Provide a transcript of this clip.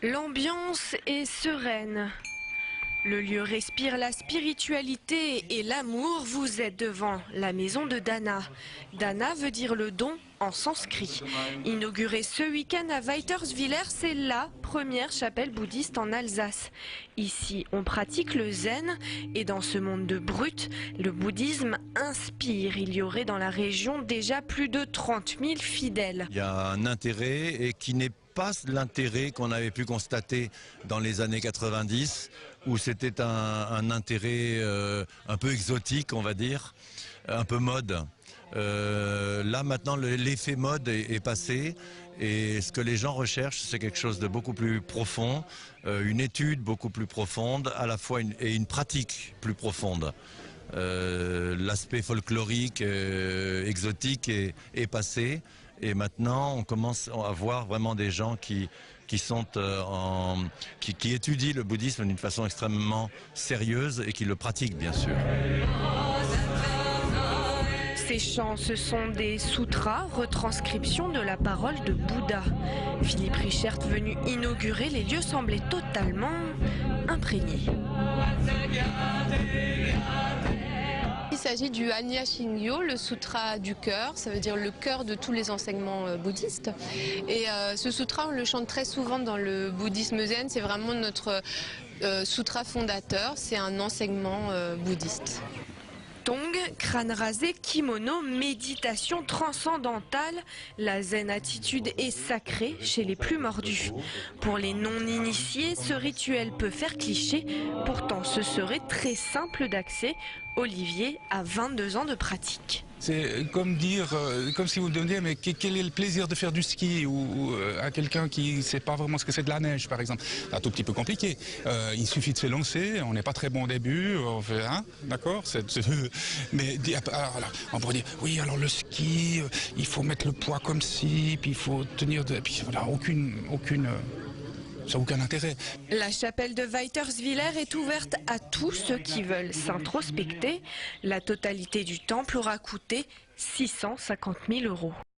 L'ambiance est sereine. Le lieu respire la spiritualité et l'amour. Vous êtes devant la maison de Dana. Dana veut dire le don en sanskrit. Inaugurée ce week-end à Weiterswiller, c'est la première chapelle bouddhiste en Alsace. Ici, on pratique le zen et dans ce monde de brut, le bouddhisme inspire. Il y aurait dans la région déjà plus de 30 000 fidèles. Il y a un intérêt et qui n'est pas l'intérêt qu'on avait pu constater dans les années 90, où c'était un intérêt un peu exotique, on va dire, un peu mode. Là maintenant l'effet mode est passé et ce que les gens recherchent, c'est quelque chose de beaucoup plus profond, une étude beaucoup plus profonde, à la fois une pratique plus profonde. L'aspect folklorique, exotique est passé et maintenant on commence à voir vraiment des gens qui étudient le bouddhisme d'une façon extrêmement sérieuse et qui le pratiquent bien sûr. Ces chants, ce sont des sutras, retranscriptions de la parole de Bouddha. Philippe Richert, venu inaugurer les lieux, semblait totalement imprégné. Il s'agit du Anya Shingyo, le sutra du cœur, ça veut dire le cœur de tous les enseignements bouddhistes. Et ce sutra, on le chante très souvent dans le bouddhisme zen, c'est vraiment notre sutra fondateur, c'est un enseignement bouddhiste. Tong, crâne rasé, kimono, méditation transcendantale. La zen attitude est sacrée chez les plus mordus. Pour les non-initiés, ce rituel peut faire cliché. Pourtant, ce serait très simple d'accès. Olivier a 22 ans de pratique. C'est comme dire, comme si vous me demandiez, mais quel est le plaisir de faire du ski ou à quelqu'un qui ne sait pas vraiment ce que c'est de la neige, par exemple. C'est un tout petit peu compliqué. Il suffit de se lancer, on n'est pas très bon au début, on fait, hein, d'accord. Mais alors, on pourrait dire, oui, alors le ski, il faut mettre le poids comme ci, puis il faut tenir de, puis voilà, ça n'a aucun intérêt. La chapelle de Weiterswiller est ouverte à tous ceux qui veulent s'introspecter. La totalité du temple aura coûté 650 000 €.